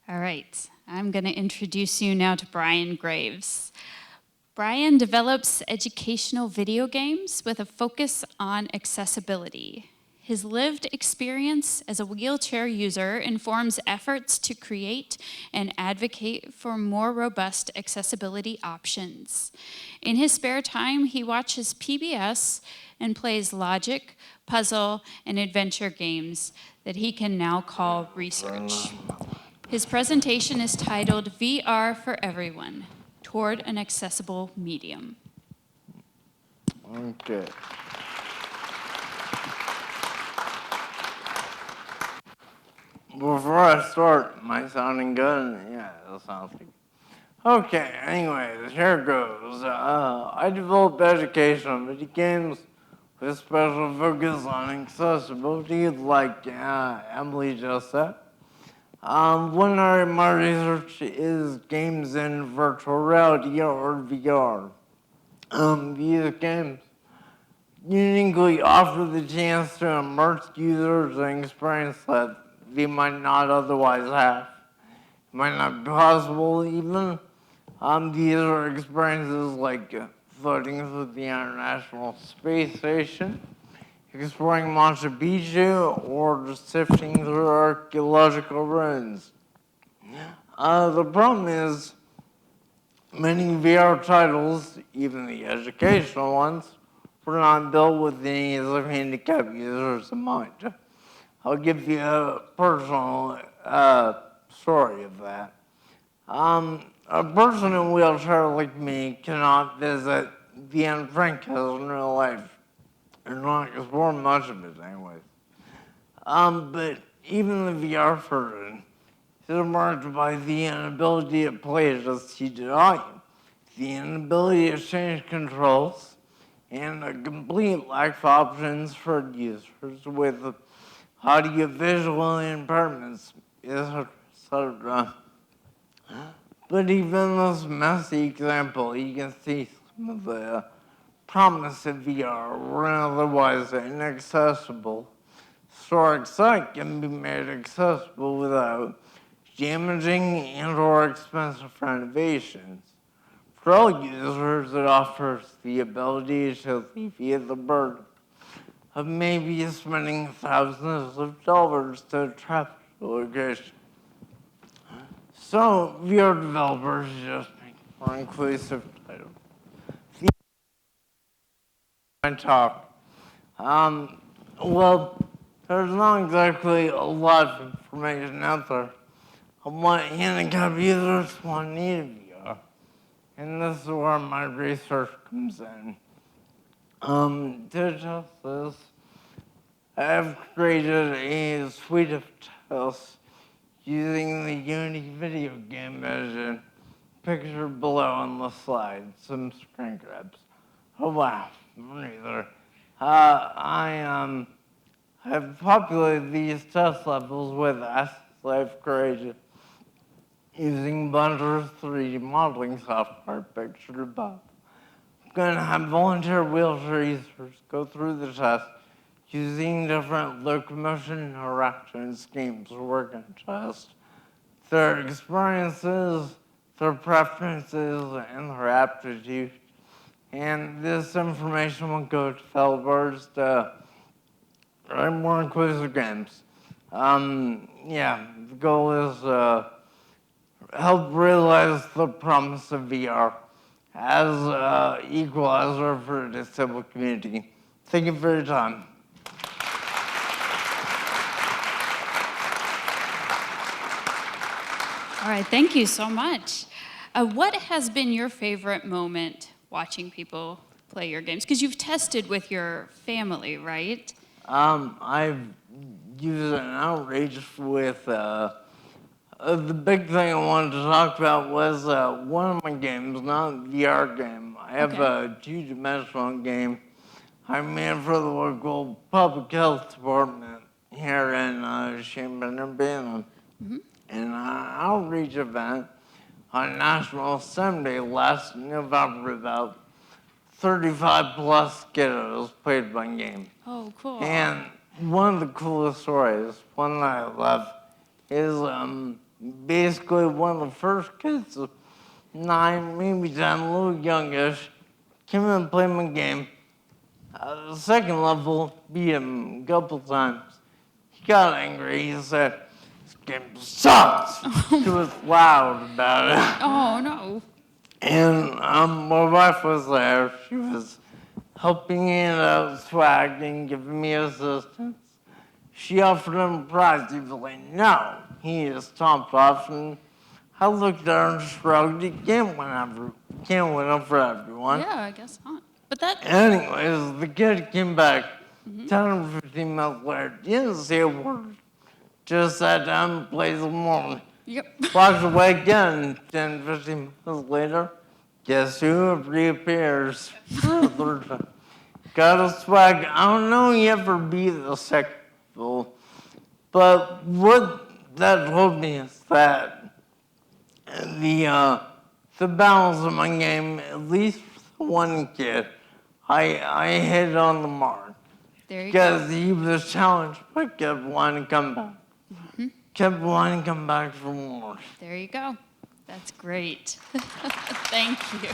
All right, I'm going to introduce you now to Brian Graves. Brian develops educational video games with a focus on accessibility. His lived experience as a wheelchair user informs efforts to create and advocate for more robust accessibility options. In his spare time, he watches PBS and plays logic, puzzle, and adventure games that he can now call research. His presentation is titled VR for Everyone, Toward an Accessible Medium. Okay. Before I start, am I sounding good? Yeah, that sounds good. Okay, anyways, here goes. I develop educational video games with special focus on accessibility, like Emily just said. One area of my research is games in virtual reality or VR. These games uniquely offer the chance to immerse users in experience that they might not otherwise have. It might not be possible even. These are experiences like floating through the International Space Station, exploring Machu Picchu, or just sifting through archaeological ruins. The problem is many VR titles, even the educational ones, were not built with the needs of handicapped users in mind. I'll give you a personal story of that. A person in a wheelchair like me cannot visit the Anne Frank house in real life, or not explore much of it anyways. But even the VR version is marked by the inability to play it as CGI, the inability to change controls, and a complete lack of options for users with audio-visual impairments, etc. But even this messy example, you can see some of the promise of VR were otherwise inaccessible. Historic site can be made accessible without damaging and/or expensive renovations. For all users, it offers the ability to alleviate the burden of maybe spending thousands of dollars to travel to a location. So, VR developers just make more inclusive titles. My talk. Well, there's not exactly a lot of information out there on what handicapped users want need VR. And this is where my research comes in. To test this, I've created a suite of tests using the Unity video game engine pictured below on the slide, some screen grabs. Oh wow, neither. I have populated these test levels with assets I've created using Blender's 3D modeling software pictured above. I'm going to have volunteer wheelchair users go through the test using different locomotion interaction schemes we're going to test their experiences, their preferences, and their aptitude. And this information will go to developers to write more inclusive games. The goal is help realize the promise of VR as equalizer for the disabled community. Thank you for your time. All right, thank you so much. What has been your favorite moment watching people play your games? Because you've tested with your family, right? I've used an outreach with, the big thing I wanted to talk about was one of my games, not a VR game. I have a two-dimensional game I made for the local public health department here in Champaign, Urbana. In an outreach event on National Assembly last November, about 35 plus kiddos played my game. Oh, And one of the coolest stories, one that I love, is basically one of the first kids, 9, maybe 10, a little youngish, came in and played my game. The second level, beat him a couple times. He got angry. He said, "This game sucks." He was loud about it. Oh, no. And my wife was there. She was helping me out, swag, and giving me assistance. She offered him a prize. He was like, "No." He is stomped off, and I looked at her and shrugged. You can't win up for everyone. Yeah, I guess not. But that, Anyways, the kid came back 10 or 15 minutes later. Didn't say a word. Just sat down and played some more. yep. Walked away again 10, 15 minutes later. Guess who reappears for a third time? Got a swag. I don't know he ever beat the second level, but what that told me is that the balance of my game, at least for the one kid, I hit on the mark. There you go. Because he was challenged, but kept wanting to come back. Kept wanting to come back for more. There you go. That's great. Thank you.